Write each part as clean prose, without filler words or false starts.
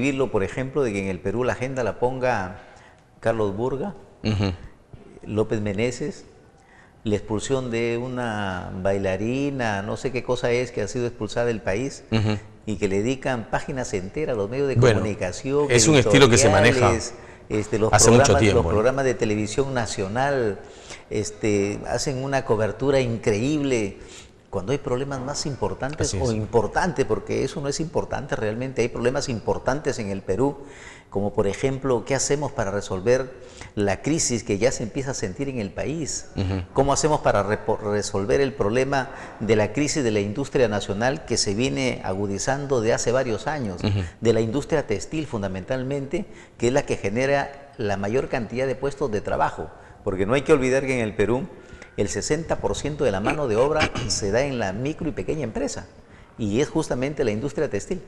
suscribirlo, por ejemplo, de que en el Perú la agenda la ponga Carlos Burga, López Meneses, la expulsión de una bailarina, no sé qué cosa es, que ha sido expulsada del país, y que le dedican páginas enteras a los medios de comunicación. Es un estilo que se maneja hace mucho tiempo. Los programas de televisión nacional hacen una cobertura increíble cuando hay problemas más importantes, o importantes, porque eso no es importante realmente. Hay problemas importantes en el Perú, como por ejemplo, ¿qué hacemos para resolver la crisis que ya se empieza a sentir en el país? ¿Cómo hacemos para resolver el problema de la crisis de la industria nacional que se viene agudizando de hace varios años? De la industria textil fundamentalmente, que es la que genera la mayor cantidad de puestos de trabajo, porque no hay que olvidar que en el Perú el 60% de la mano de obra se da en la micro y pequeña empresa, y es justamente la industria textil.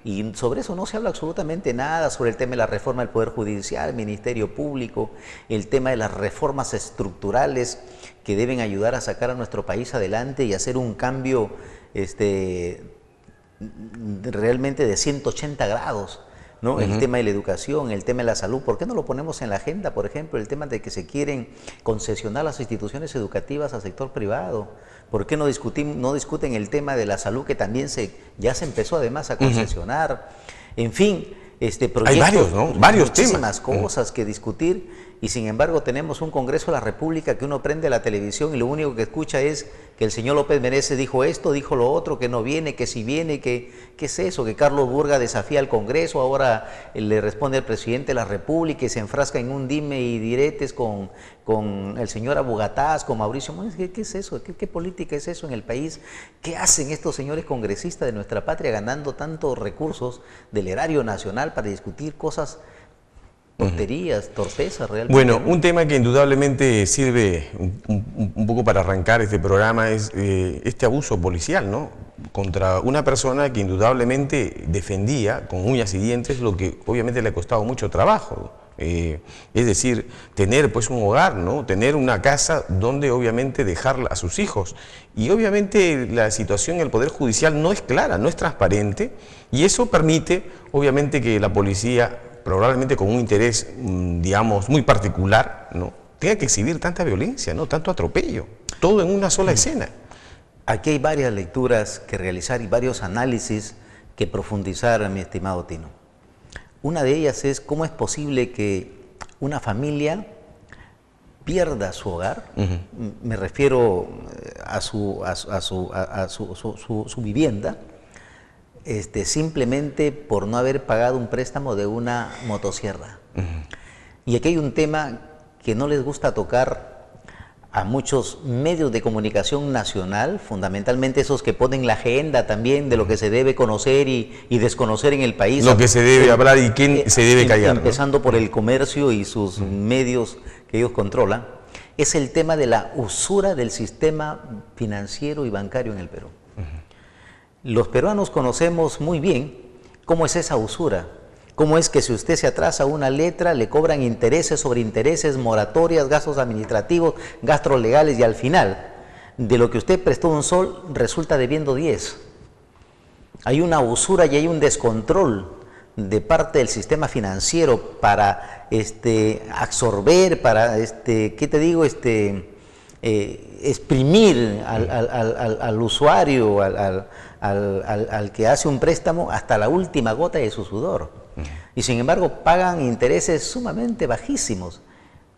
Y sobre eso no se habla absolutamente nada, sobre el tema de la reforma del Poder Judicial, Ministerio Público, el tema de las reformas estructurales que deben ayudar a sacar a nuestro país adelante y hacer un cambio realmente de 180 grados. ¿No? El tema de la educación, el tema de la salud, ¿por qué no lo ponemos en la agenda? Por ejemplo, el tema de que se quieren concesionar las instituciones educativas al sector privado. ¿Por qué no discuten el tema de la salud, que también ya se empezó además a concesionar? En fin, proyectos, hay varios, ¿no? Varios muchísimas cosas que discutir, y sin embargo tenemos un Congreso de la República que uno prende la televisión y lo único que escucha es que el señor López Meneses dijo esto, dijo lo otro, que no viene, que si viene, ¿qué es eso? Que Carlos Burga desafía al Congreso, ahora le responde al presidente de la República y se enfrasca en un dime y diretes con el señor Abugataz, con Mauricio Muñoz. ¿Qué es eso? ¿Qué política es eso en el país? ¿Qué hacen estos señores congresistas de nuestra patria ganando tantos recursos del erario nacional para discutir cosas, tonterías, torpezas realmente? Bueno, un tema que indudablemente sirve un poco para arrancar este programa es este abuso policial, ¿no? Contra una persona que indudablemente defendía con uñas y dientes lo que obviamente le ha costado mucho trabajo. Es decir, tener pues un hogar, ¿no? Tener una casa donde obviamente dejar a sus hijos. Y obviamente la situación en el Poder Judicial no es clara, no es transparente, y eso permite obviamente que la policía, probablemente con un interés, digamos, muy particular, ¿no?, tenga que exhibir tanta violencia, ¿no?, tanto atropello, todo en una sola escena. Aquí hay varias lecturas que realizar y varios análisis que profundizar, mi estimado Tino. Una de ellas es cómo es posible que una familia pierda su hogar, me refiero a su vivienda, simplemente por no haber pagado un préstamo de una motosierra. Y aquí hay un tema que no les gusta tocar a muchos medios de comunicación nacional, fundamentalmente esos que ponen la agenda también de lo que se debe conocer y desconocer en el país. Lo que se debe hablar y quién se debe callar, empezando, ¿no?, por el comercio y sus medios que ellos controlan, es el tema de la usura del sistema financiero y bancario en el Perú. Los peruanos conocemos muy bien cómo es esa usura, cómo es que si usted se atrasa una letra le cobran intereses sobre intereses, moratorias, gastos administrativos, gastos legales, y al final de lo que usted prestó un sol resulta debiendo 10. Hay una usura y hay un descontrol de parte del sistema financiero para absorber, para ¿qué te digo? Exprimir al usuario, al que hace un préstamo hasta la última gota de su sudor. Y sin embargo pagan intereses sumamente bajísimos,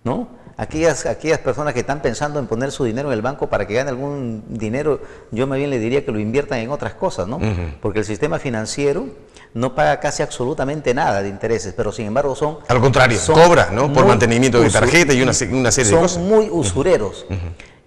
¿no? Aquellas personas que están pensando en poner su dinero en el banco para que gane algún dinero, yo más bien le diría que lo inviertan en otras cosas, ¿no? Porque el sistema financiero no paga casi absolutamente nada de intereses, pero sin embargo son... Al contrario, cobra, ¿no?, por mantenimiento de tarjeta y una serie de cosas. Son muy usureros.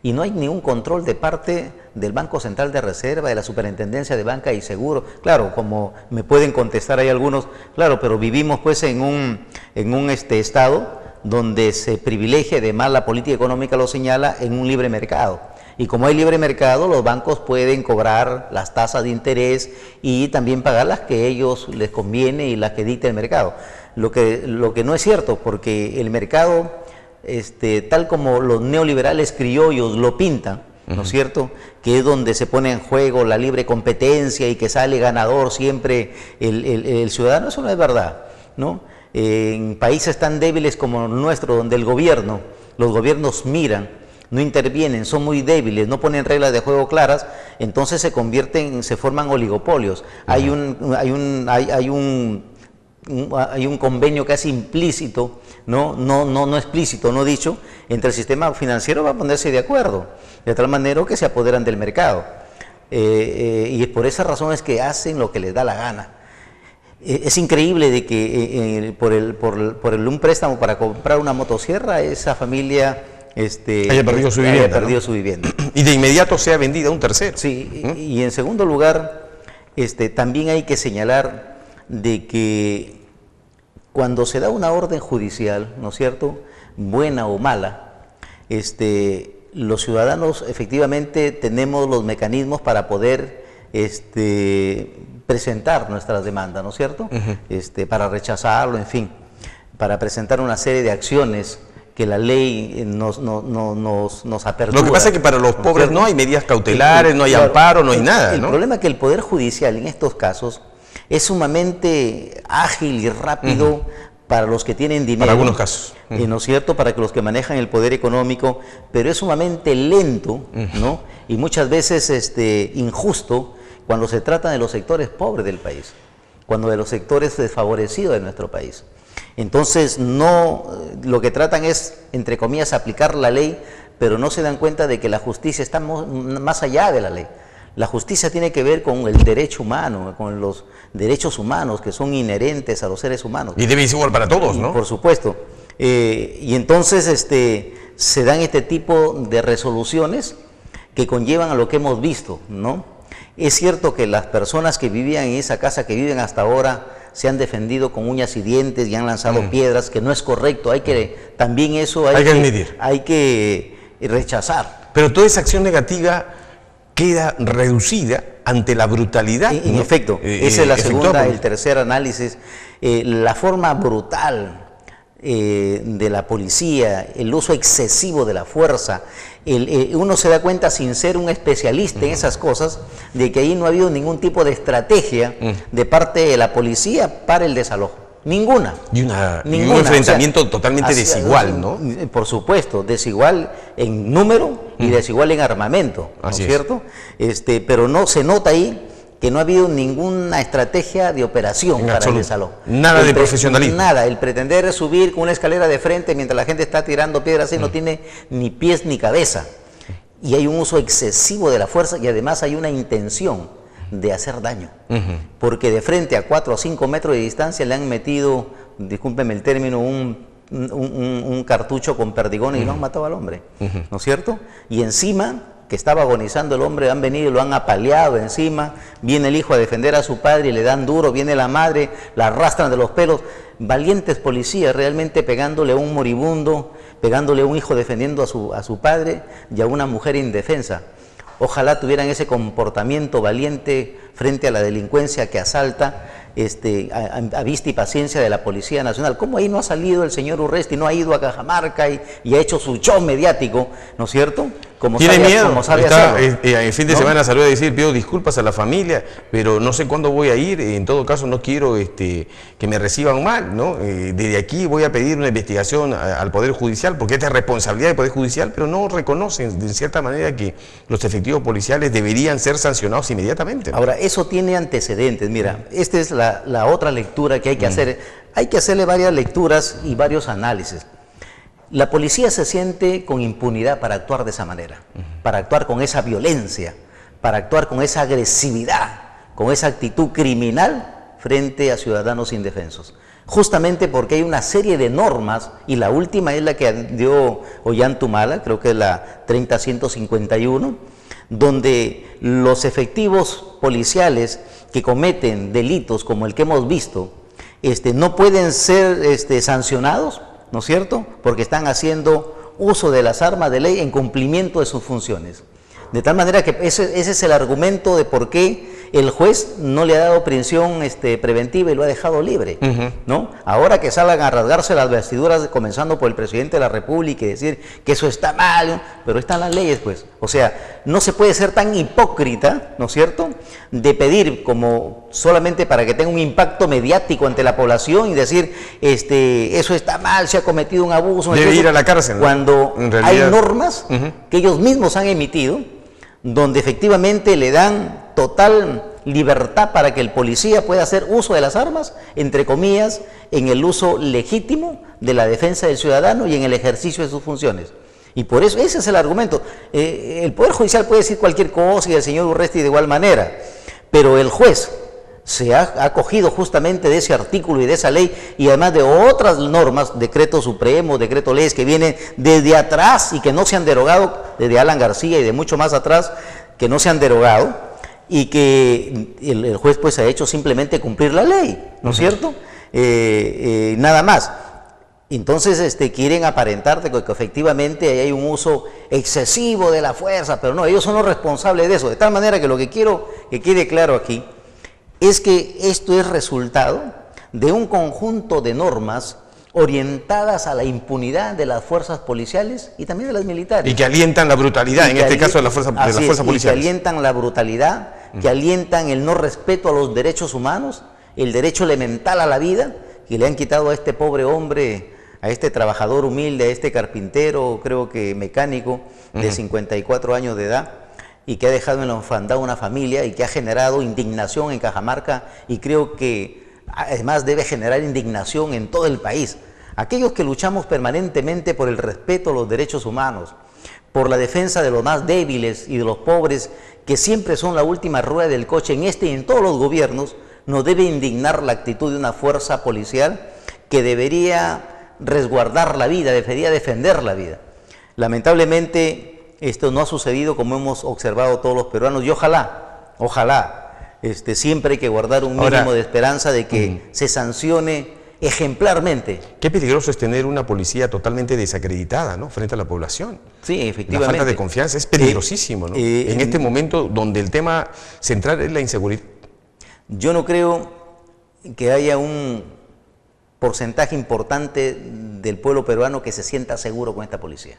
Y no hay ningún control de parte del Banco Central de Reserva, de la Superintendencia de Banca y Seguro. Claro, como me pueden contestar hay algunos, claro, pero vivimos pues en un estado donde se privilegia, además la política económica lo señala, en un libre mercado. Y como hay libre mercado, los bancos pueden cobrar las tasas de interés y también pagar las que a ellos les conviene y las que dicta el mercado. Lo que no es cierto, porque el mercado, tal como los neoliberales criollos lo pintan, ¿no es cierto? Que es donde se pone en juego la libre competencia y que sale ganador siempre el ciudadano. Eso no es verdad, ¿no? En países tan débiles como el nuestro, donde los gobiernos miran, no intervienen, son muy débiles, no ponen reglas de juego claras, entonces se forman oligopolios. Hay un convenio casi implícito, no explícito, no dicho, entre el sistema financiero va a ponerse de acuerdo, de tal manera que se apoderan del mercado. Y por esa razón es que hacen lo que les da la gana. Es increíble de que por un préstamo para comprar una motosierra, esa familia haya perdido su vivienda. Y de inmediato sea vendida a un tercero. Sí, y en segundo lugar, también hay que señalar de que cuando se da una orden judicial, ¿no es cierto?, buena o mala, los ciudadanos efectivamente tenemos los mecanismos para poder presentar nuestras demandas, ¿no es cierto?, para rechazarlo, en fin, para presentar una serie de acciones que la ley nos apertura. Lo que pasa es que para los pobres no hay medidas cautelares, no hay amparo, no hay nada, ¿no? El problema es que el Poder Judicial en estos casos es sumamente ágil y rápido para los que tienen dinero. Para algunos casos. ¿No es cierto? Para los que manejan el poder económico, pero es sumamente lento, ¿no? Y muchas veces injusto cuando se trata de los sectores pobres del país, cuando de los sectores desfavorecidos de nuestro país. Entonces, lo que tratan es, entre comillas, aplicar la ley, pero no se dan cuenta de que la justicia está más allá de la ley. La justicia tiene que ver con el derecho humano, con los derechos humanos que son inherentes a los seres humanos. Y debe ser igual para todos, ¿no? Por supuesto. Y entonces se dan este tipo de resoluciones que conllevan a lo que hemos visto, ¿no? Es cierto que las personas que vivían en esa casa, que viven hasta ahora, se han defendido con uñas y dientes y han lanzado piedras, que no es correcto. También eso hay que admitir. Hay que rechazar. Pero toda esa acción negativa queda reducida ante la brutalidad. En efecto, esa es la segunda, el tercer análisis. La forma brutal de la policía, el uso excesivo de la fuerza, uno se da cuenta, sin ser un especialista en esas cosas, de que ahí no ha habido ningún tipo de estrategia de parte de la policía para el desalojo. Ninguna. Y un enfrentamiento totalmente desigual, ¿no? Por supuesto, desigual en número y desigual en armamento, ¿no es cierto? Pero no se nota ahí que no ha habido ninguna estrategia de operación para el desalojo. Nada de profesionalismo. Nada, el pretender subir con una escalera de frente mientras la gente está tirando piedras y no tiene ni pies ni cabeza. Y hay un uso excesivo de la fuerza y además hay una intención de hacer daño. Porque de frente a 4 o 5 metros de distancia le han metido, discúlpeme el término, un cartucho con perdigones y lo han matado al hombre, ¿no es cierto? Y encima, que estaba agonizando el hombre, han venido y lo han apaleado encima, viene el hijo a defender a su padre y le dan duro, viene la madre, la arrastran de los pelos, valientes policías realmente pegándole a un moribundo, pegándole a un hijo defendiendo a su padre y a una mujer indefensa. Ojalá tuvieran ese comportamiento valiente frente a la delincuencia que asalta, a vista y paciencia de la Policía Nacional. ¿Cómo ahí no ha salido el señor Urresti, no ha ido a Cajamarca y ha hecho su show mediático, ¿no es cierto? Tiene miedo. El fin de semana salió a decir, pido disculpas a la familia, pero no sé cuándo voy a ir, en todo caso no quiero que me reciban mal, ¿no? Desde aquí voy a pedir una investigación al Poder Judicial, porque esta es responsabilidad del Poder Judicial, pero no reconocen de cierta manera que los efectivos policiales deberían ser sancionados inmediatamente, ¿no? Ahora, eso tiene antecedentes. Mira, esta es la otra lectura que hay que hacer. Hay que hacerle varias lecturas y varios análisis. La policía se siente con impunidad para actuar de esa manera, para actuar con esa violencia, para actuar con esa agresividad, con esa actitud criminal frente a ciudadanos indefensos. Justamente porque hay una serie de normas, y la última es la que dio Ollantumala, creo que es la 30.151, donde los efectivos policiales que cometen delitos como el que hemos visto, no pueden ser sancionados, ¿no es cierto?, porque están haciendo uso de las armas de ley en cumplimiento de sus funciones. De tal manera que ese es el argumento de por qué el juez no le ha dado prisión preventiva y lo ha dejado libre, ¿no? Ahora que salgan a rasgarse las vestiduras, comenzando por el presidente de la República y decir que eso está mal, ¿no? Pero están las leyes, pues. O sea, no se puede ser tan hipócrita, ¿no es cierto?, de pedir como solamente para que tenga un impacto mediático ante la población y decir, eso está mal, se ha cometido un abuso. Debe ir a la cárcel, ¿no? Cuando hay normas que ellos mismos han emitido, donde efectivamente le dan total libertad para que el policía pueda hacer uso de las armas, entre comillas, en el uso legítimo de la defensa del ciudadano y en el ejercicio de sus funciones. Y por eso, ese es el argumento. El Poder Judicial puede decir cualquier cosa y el señor Urresti de igual manera, pero el juez se ha acogido justamente de ese artículo y de esa ley, y además de otras normas, decreto supremo, decreto leyes que vienen desde atrás y que no se han derogado, desde Alan García y de mucho más atrás, que no se han derogado, y que el juez pues ha hecho simplemente cumplir la ley, ¿no es cierto? Nada más. Entonces quieren aparentar de que efectivamente hay un uso excesivo de la fuerza, pero no, ellos son los responsables de eso, de tal manera que lo que quiero que quede claro aquí es que esto es resultado de un conjunto de normas orientadas a la impunidad de las fuerzas policiales y también de las militares. Y que alientan la brutalidad, en este caso de las fuerzas policiales. Que alientan la brutalidad, que alientan el no respeto a los derechos humanos, el derecho elemental a la vida, que le han quitado a este pobre hombre, a este trabajador humilde, a este carpintero, creo que mecánico, de 54 años de edad, y que ha dejado en la orfandad una familia y que ha generado indignación en Cajamarca, y creo que además debe generar indignación en todo el país. Aquellos que luchamos permanentemente por el respeto a los derechos humanos, por la defensa de los más débiles y de los pobres, que siempre son la última rueda del coche en y en todos los gobiernos, nos debe indignar la actitud de una fuerza policial que debería resguardar la vida, debería defender la vida. Lamentablemente, esto no ha sucedido como hemos observado todos los peruanos, y ojalá, siempre hay que guardar un mínimo de esperanza de que se sancione ejemplarmente. Qué peligroso es tener una policía totalmente desacreditada, ¿no?, frente a la población. Sí, efectivamente. La falta de confianza es peligrosísimo, ¿no? En este momento donde el tema central es la inseguridad. Yo no creo que haya un porcentaje importante del pueblo peruano que se sienta seguro con esta policía.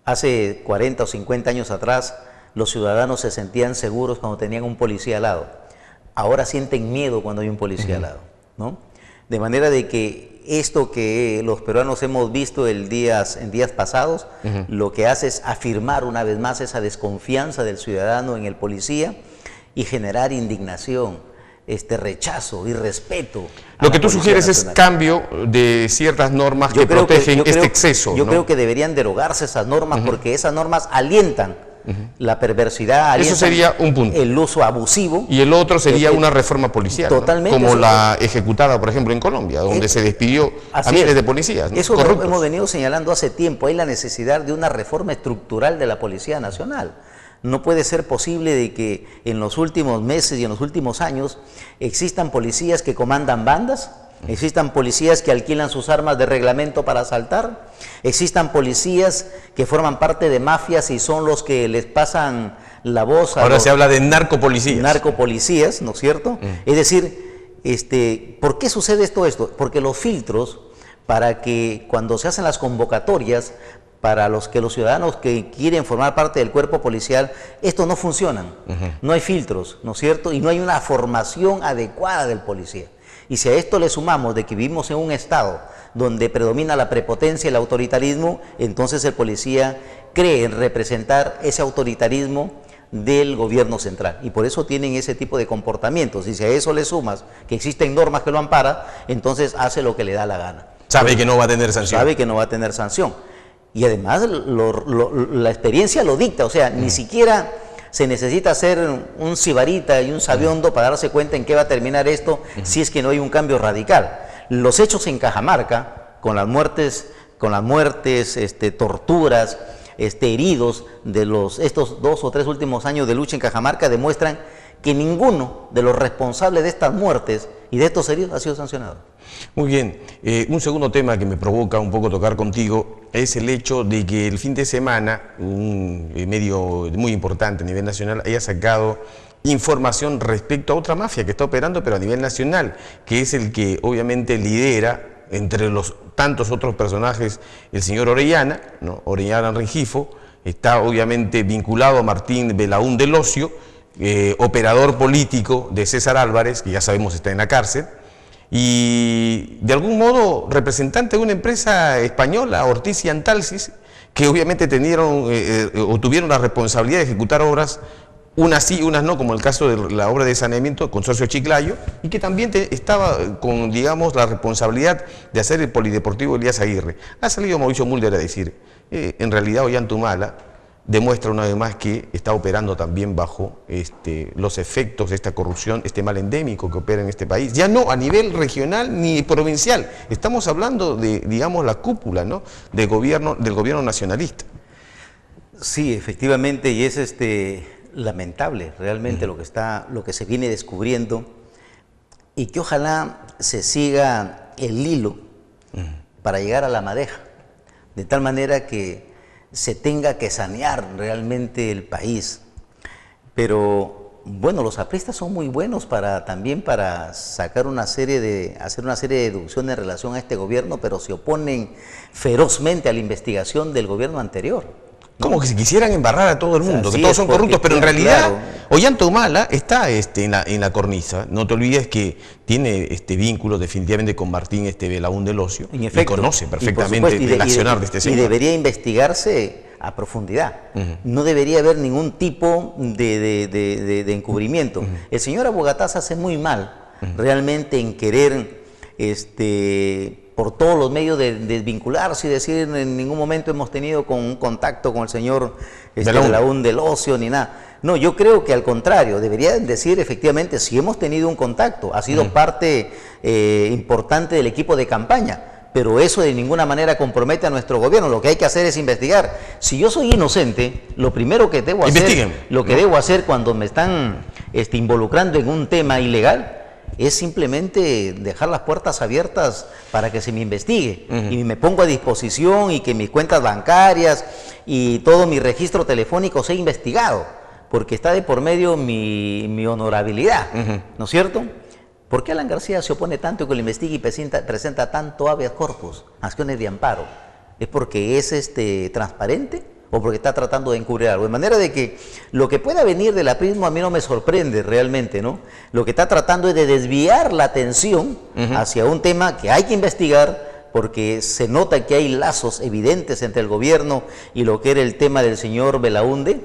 Hace 40 o 50 años atrás, los ciudadanos se sentían seguros cuando tenían un policía al lado. Ahora sienten miedo cuando hay un policía al lado, ¿no? De manera de que esto que los peruanos hemos visto en días pasados, lo que hace es afirmar una vez más esa desconfianza del ciudadano en el policía y generar indignación, rechazo y respeto. Lo que tú sugieres es cambio de ciertas normas que protegen este exceso. Yo creo que deberían derogarse esas normas porque esas normas alientan la perversidad, eso sería un punto. El uso abusivo. Y el otro sería una reforma policial, totalmente, ¿no?, como la ejecutada, por ejemplo, en Colombia, donde se despidió a miles de policías, ¿no?, eso corruptos. Lo hemos venido señalando hace tiempo. Hay la necesidad de una reforma estructural de la Policía Nacional. No puede ser posible de que en los últimos meses y en los últimos años existan policías que comandan bandas, existan policías que alquilan sus armas de reglamento para asaltar, existan policías que forman parte de mafias y son los que les pasan la voz a Ahora se habla de narcopolicías. Narcopolicías, ¿no es cierto? Es decir, ¿por qué sucede esto? Porque los filtros, para que cuando se hacen las convocatorias, para los ciudadanos que quieren formar parte del cuerpo policial, estos no funcionan, no hay filtros, ¿no es cierto? Y no hay una formación adecuada del policía. Y si a esto le sumamos de que vivimos en un estado donde predomina la prepotencia y el autoritarismo, entonces el policía cree en representar ese autoritarismo del gobierno central, y por eso tienen ese tipo de comportamientos. Y si a eso le sumas que existen normas que lo amparan, entonces hace lo que le da la gana. Sabe que no va a tener sanción. Sabe que no va a tener sanción. Y además la experiencia lo dicta, o sea, ni siquiera se necesita ser un sibarita y un sabiondo para darse cuenta en qué va a terminar esto si es que no hay un cambio radical. Los hechos en Cajamarca, con las muertes, torturas, heridos de estos 2 o 3 últimos años de lucha en Cajamarca, demuestran que ninguno de los responsables de estas muertes y de estos heridos ha sido sancionado. Muy bien. Un segundo tema que me provoca un poco tocar contigo es el hecho de que el fin de semana un medio muy importante a nivel nacional haya sacado información respecto a otra mafia que está operando, pero a nivel nacional, que es el que obviamente lidera, entre los tantos otros personajes, el señor Orellana, ¿no? Orellana Rengifo, está obviamente vinculado a Martín Belaúnde Locio, operador político de César Álvarez, que ya sabemos está en la cárcel, y de algún modo representante de una empresa española, Ortiz y Antalsis, que obviamente tuvieron la responsabilidad de ejecutar obras, unas sí, unas no, como el caso de la obra de saneamiento, Consorcio Chiclayo, y que también estaba con, digamos, la responsabilidad de hacer el polideportivo Elías Aguirre. Ha salido Mauricio Mulder a decir, en realidad Ollantumala demuestra una vez más que está operando también bajo los efectos de esta corrupción, este mal endémico que opera en este país, ya no a nivel regional ni provincial, estamos hablando de, digamos, la cúpula, ¿no?, del gobierno nacionalista. Sí, efectivamente, y es lamentable realmente lo que se viene descubriendo, y que ojalá se siga el hilo para llegar a la madeja, de tal manera que se tenga que sanear realmente el país. Pero bueno, los apristas son muy buenos también para sacar hacer una serie de deducciones en relación a este gobierno, pero se oponen ferozmente a la investigación del gobierno anterior. Como que si quisieran embarrar a todo el mundo, que todos son corruptos, pero en realidad claro, Ollantumala está en la cornisa. No te olvides que tiene vínculo definitivamente con Martín Belaúnde Locio, y conoce perfectamente el accionar de este señor. Y debería investigarse a profundidad. No debería haber ningún tipo de encubrimiento. El señor Abogataz hace muy mal realmente en querer por todos los medios de desvincularse y decir en ningún momento hemos tenido un contacto con el señor Belaúnde Locio ni nada. No, yo creo que al contrario, deberían decir efectivamente si hemos tenido un contacto, ha sido parte importante del equipo de campaña, pero eso de ninguna manera compromete a nuestro gobierno. Lo que hay que hacer es investigar. Si yo soy inocente, lo primero que debo hacer, cuando me están involucrando en un tema ilegal, es simplemente dejar las puertas abiertas para que se me investigue y me pongo a disposición y que mis cuentas bancarias y todo mi registro telefónico sea investigado, porque está de por medio mi honorabilidad, ¿no es cierto? ¿Por qué Alan García se opone tanto que lo investigue y presenta tanto habeas corpus, acciones de amparo? ¿Es porque es transparente o porque está tratando de encubrir algo? De manera de que lo que pueda venir del aprismo a mí no me sorprende realmente, ¿no? Lo que está tratando es de desviar la atención hacia un tema que hay que investigar, porque se nota que hay lazos evidentes entre el gobierno y lo que era el tema del señor Belaúnde,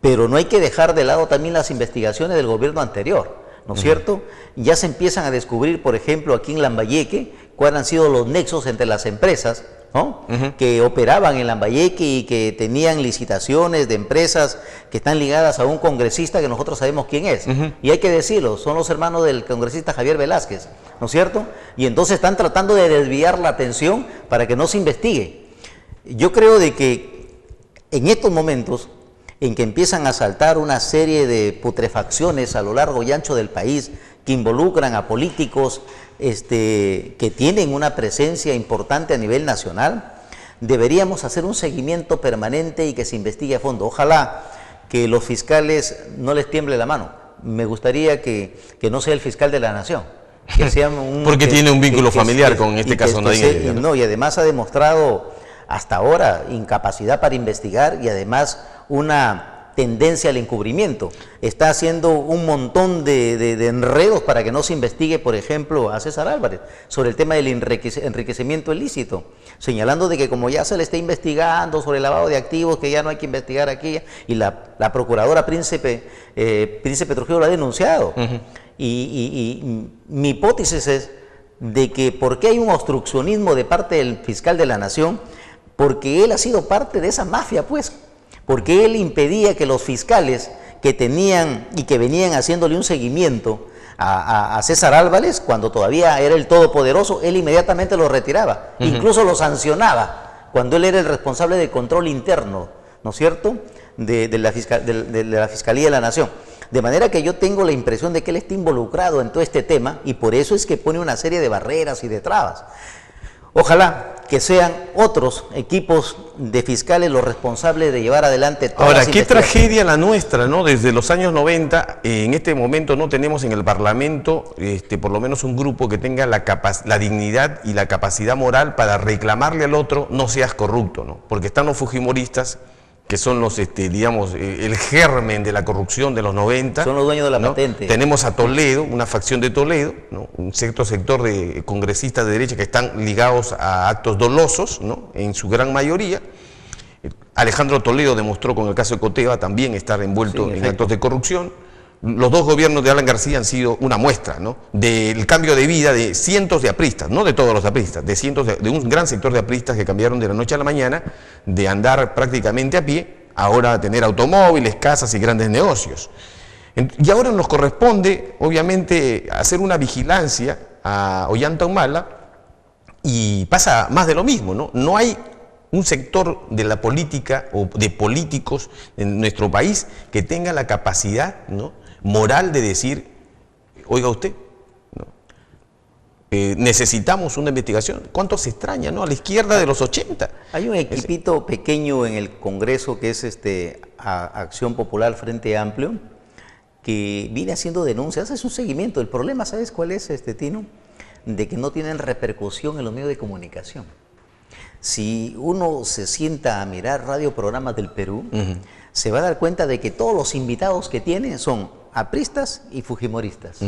pero no hay que dejar de lado también las investigaciones del gobierno anterior, ¿no es cierto? Ya se empiezan a descubrir, por ejemplo, aquí en Lambayeque, cuáles han sido los nexos entre las empresas, ¿no? Que operaban en Lambayeque y que tenían licitaciones de empresas que están ligadas a un congresista que nosotros sabemos quién es. Y hay que decirlo, son los hermanos del congresista Javier Velázquez, ¿no es cierto? Y entonces están tratando de desviar la atención para que no se investigue. Yo creo de que en estos momentos en que empiezan a saltar una serie de putrefacciones a lo largo y ancho del país que involucran a políticos que tienen una presencia importante a nivel nacional, deberíamos hacer un seguimiento permanente y que se investigue a fondo. Ojalá que los fiscales no les tiemble la mano. Me gustaría que no sea el fiscal de la nación, que sea porque tiene un vínculo familiar con este caso. No, y además ha demostrado hasta ahora incapacidad para investigar y además una tendencia al encubrimiento. Está haciendo un montón de enredos para que no se investigue, por ejemplo, a César Álvarez sobre el tema del enriquecimiento ilícito, señalando de que como ya se le está investigando sobre el lavado de activos, que ya no hay que investigar aquí, y la procuradora Príncipe Trujillo lo ha denunciado. Y mi hipótesis es de que ¿por qué hay un obstruccionismo de parte del fiscal de la Nación? Porque él ha sido parte de esa mafia, pues. Porque él impedía que los fiscales que tenían y que venían haciéndole un seguimiento a César Álvarez, cuando todavía era el todopoderoso, él inmediatamente lo retiraba, incluso lo sancionaba, cuando él era el responsable de control interno, ¿no es cierto?, de la Fiscalía de la Nación. De manera que yo tengo la impresión de que él está involucrado en todo este tema y por eso es que pone una serie de barreras y de trabas. Ojalá que sean otros equipos de fiscales los responsables de llevar adelante todas Ahora, las qué investigaciones. tragedia la nuestra, ¿no? Desde los años 90, en este momento no tenemos en el Parlamento por lo menos un grupo que tenga la dignidad y la capacidad moral para reclamarle al otro: no seas corrupto, ¿no? Porque están los fujimoristas, que son los, digamos, el germen de la corrupción de los 90. Son los dueños de la patente. Tenemos a Toledo, una facción de Toledo, ¿no? Un sector de congresistas de derecha que están ligados a actos dolosos, ¿no? En su gran mayoría. Alejandro Toledo demostró con el caso de Coteva también estar envuelto en actos de corrupción. Los dos gobiernos de Alan García han sido una muestra, ¿no? Del cambio de vida de cientos de apristas, no de todos los apristas, de un gran sector de apristas que cambiaron de la noche a la mañana, de andar prácticamente a pie, ahora a tener automóviles, casas y grandes negocios. Y ahora nos corresponde, obviamente, hacer una vigilancia a Ollanta Humala, y pasa más de lo mismo, ¿no? No hay un sector de la política o de políticos en nuestro país que tenga la capacidad, ¿no?, moral de decir: oiga usted, ¿no? Necesitamos una investigación. ¿Cuánto se extraña, ¿no?, a la izquierda de los 80? Hay un equipito pequeño en el Congreso que es Acción Popular Frente Amplio, que viene haciendo denuncias, es un seguimiento. El problema, ¿sabes cuál es, Tino? De que no tienen repercusión en los medios de comunicación. Si uno se sienta a mirar radioprogramas del Perú, se va a dar cuenta de que todos los invitados que tiene son apristas y fujimoristas.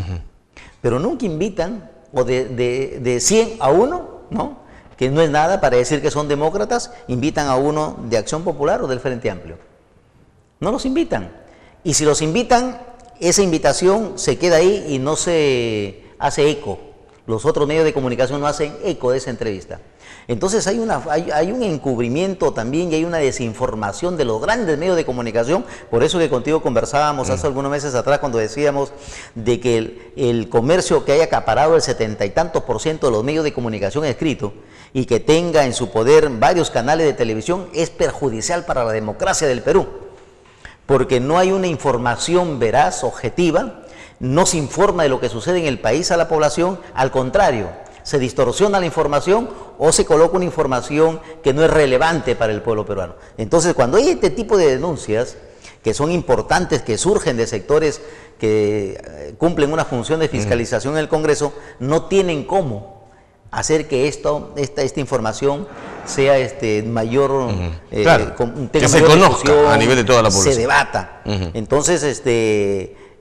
Pero nunca invitan, o de 100 a uno, ¿no?, que no es nada para decir que son demócratas, invitan a uno de Acción Popular o del Frente Amplio. No los invitan. Y si los invitan, esa invitación se queda ahí y no se hace eco. Los otros medios de comunicación no hacen eco de esa entrevista. Entonces hay un encubrimiento también, y hay una desinformación de los grandes medios de comunicación. Por eso que contigo conversábamos hace algunos meses atrás, cuando decíamos de que el comercio que haya acaparado el 70 y tantos % de los medios de comunicación escrito, y que tenga en su poder varios canales de televisión, es perjudicial para la democracia del Perú, porque no hay una información veraz, objetiva. No se informa de lo que sucede en el país a la población, al contrario, se distorsiona la información o se coloca una información que no es relevante para el pueblo peruano. Entonces, cuando hay este tipo de denuncias, que son importantes, que surgen de sectores que cumplen una función de fiscalización en el Congreso, no tienen cómo hacer que esta información sea mayor, claro, tenga que se mayor conozca difusión, a nivel de toda la población, se debata. Entonces,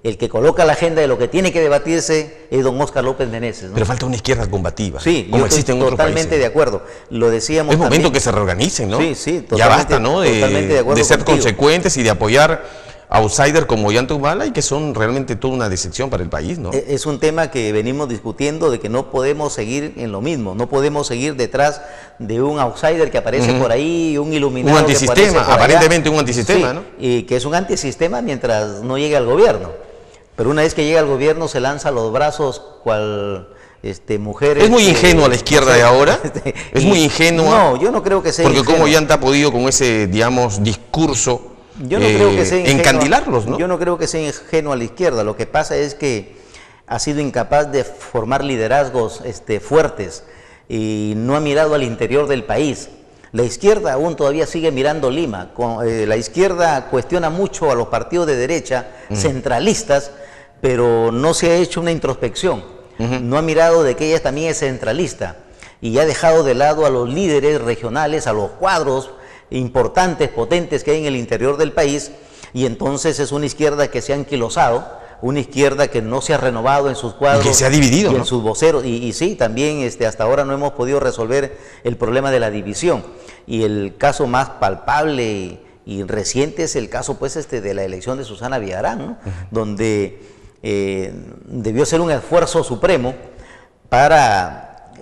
el que coloca la agenda de lo que tiene que debatirse es don Óscar López Meneses, ¿no? Pero falta una izquierda combativa, sí, como yo existe en estoy otros países. Totalmente de acuerdo. Lo decíamos Es momento también, que se reorganicen, ¿no? Sí, sí, ya basta, ¿no?, totalmente de acuerdo de ser contigo. consecuentes y de apoyar outsiders como Ollanta Humala, y que son realmente toda una decepción para el país, ¿no? Es un tema que venimos discutiendo, de que no podemos seguir en lo mismo, no podemos seguir detrás de un outsider que aparece por ahí, un iluminado, un antisistema, que aparece por aparentemente allá. un antisistema, Sí, ¿no? y que es un antisistema mientras no llegue al gobierno. Pero una vez que llega al gobierno se lanza a los brazos cual mujeres. Es muy ingenua la izquierda de ahora, es muy ingenua. No, yo no creo que sea porque ingenua. como Ollanta ha podido con ese, digamos, discurso, yo no creo que sea ingenua, encandilarlos, ¿no? Yo no creo que sea ingenua a la izquierda. Lo que pasa es que ha sido incapaz de formar liderazgos fuertes y no ha mirado al interior del país. La izquierda aún todavía sigue mirando Lima. La izquierda cuestiona mucho a los partidos de derecha, centralistas, pero no se ha hecho una introspección. No ha mirado de que ella también es centralista y ha dejado de lado a los líderes regionales, a los cuadros importantes, potentes que hay en el interior del país, y entonces es una izquierda que se ha anquilosado, una izquierda que no se ha renovado en sus cuadros. Y que se ha dividido, y en ¿no?, sus voceros. Y sí, también hasta ahora no hemos podido resolver el problema de la división. Y el caso más palpable y reciente es el caso de la elección de Susana Villarán, ¿no? Donde debió ser un esfuerzo supremo para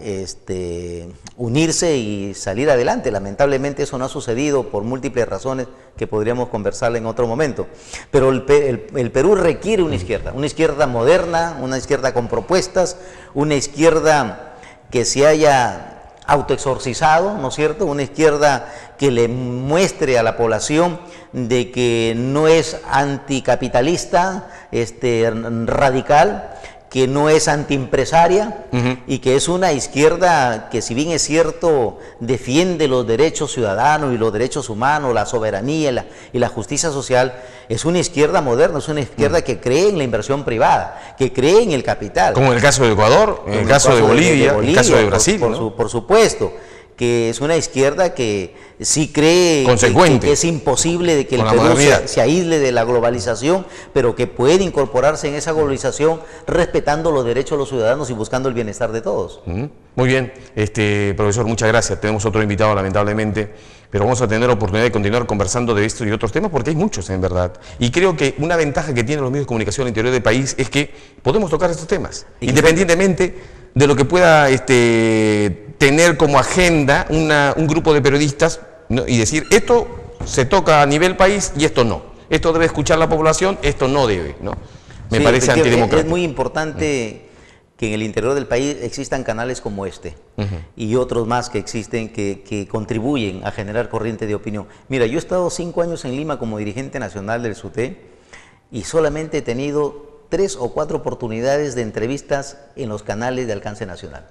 unirse y salir adelante. Lamentablemente eso no ha sucedido por múltiples razones que podríamos conversar en otro momento. Pero el Perú requiere una izquierda moderna, una izquierda con propuestas, una izquierda que se haya autoexorcizado, ¿no es cierto? Una izquierda que le muestre a la población de que no es anticapitalista, radical, que no es antiempresaria y que es una izquierda que, si bien es cierto, defiende los derechos ciudadanos y los derechos humanos, la soberanía y la justicia social, es una izquierda moderna, es una izquierda que cree en la inversión privada, que cree en el capital. Como en el caso de Ecuador, en el caso de Bolivia, en el caso de Brasil. Por supuesto, que es una izquierda que sí cree que es imposible de que el Perú se aísle de la globalización, pero que puede incorporarse en esa globalización respetando los derechos de los ciudadanos y buscando el bienestar de todos. Muy bien, profesor, muchas gracias. Tenemos otro invitado, lamentablemente, pero vamos a tener oportunidad de continuar conversando de esto y otros temas, porque hay muchos, en verdad. Y creo que una ventaja que tienen los medios de comunicación al interior del país es que podemos tocar estos temas, independientemente de lo que pueda tener como agenda un grupo de periodistas, ¿no? Y decir, esto se toca a nivel país y esto no. Esto debe escuchar la población, esto no debe, ¿no? Me parece antidemocrático. Es muy importante que en el interior del país existan canales como este y otros más que existen que contribuyen a generar corriente de opinión. Mira, yo he estado 5 años en Lima como dirigente nacional del SUTE y solamente he tenido 3 o 4 oportunidades de entrevistas en los canales de alcance nacional.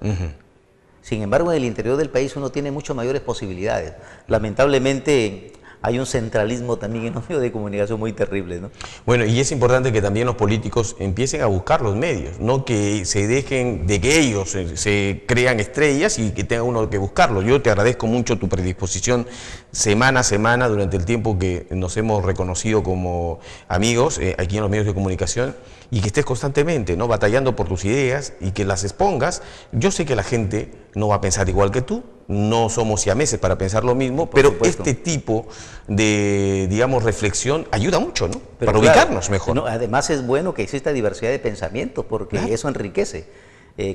Sin embargo, en el interior del país uno tiene mucho mayores posibilidades. Lamentablemente hay un centralismo también en los medios de comunicación muy terrible, ¿no? Bueno, y es importante que también los políticos empiecen a buscar los medios, no que se dejen de que ellos se crean estrellas y que tenga uno que buscarlos. Yo te agradezco mucho tu predisposición semana a semana durante el tiempo que nos hemos reconocido como amigos aquí en los medios de comunicación, y que estés constantemente, ¿no?, batallando por tus ideas y que las expongas. Yo sé que la gente no va a pensar igual que tú, no somos siameses para pensar lo mismo, pero este tipo de, digamos, reflexión ayuda mucho, ¿no?, para ubicarnos mejor. No, además es bueno que exista diversidad de pensamientos, porque eso enriquece.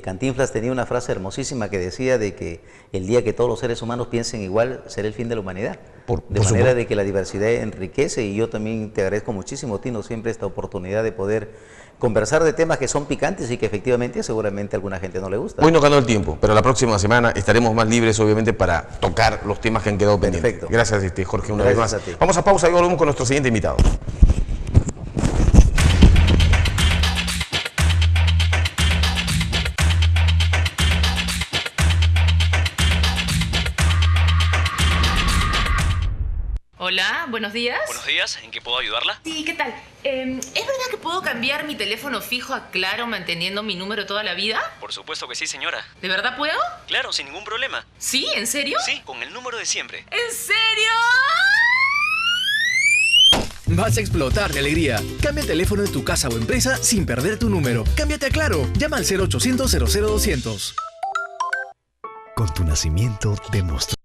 Cantinflas tenía una frase hermosísima que decía de que el día que todos los seres humanos piensen igual será el fin de la humanidad. De manera de que la diversidad enriquece, y yo también te agradezco muchísimo, Tino, siempre esta oportunidad de poder conversar de temas que son picantes y que efectivamente seguramente a alguna gente no le gusta. Hoy no ganó el tiempo, pero la próxima semana estaremos más libres, obviamente, para tocar los temas que han quedado pendientes. Perfecto. Gracias, Jorge, una vez más. Vamos a pausa y volvemos con nuestro siguiente invitado. Hola, buenos días. Buenos días, ¿en qué puedo ayudarla? Sí, ¿qué tal? ¿Es verdad que puedo cambiar mi teléfono fijo a Claro manteniendo mi número toda la vida? Por supuesto que sí, señora. ¿De verdad puedo? Claro, sin ningún problema. ¿Sí? ¿En serio? Sí, con el número de siempre. ¿En serio? Vas a explotar de alegría. Cambia el teléfono de tu casa o empresa sin perder tu número. Cámbiate a Claro. Llama al 0800 00200. Con tu nacimiento demostró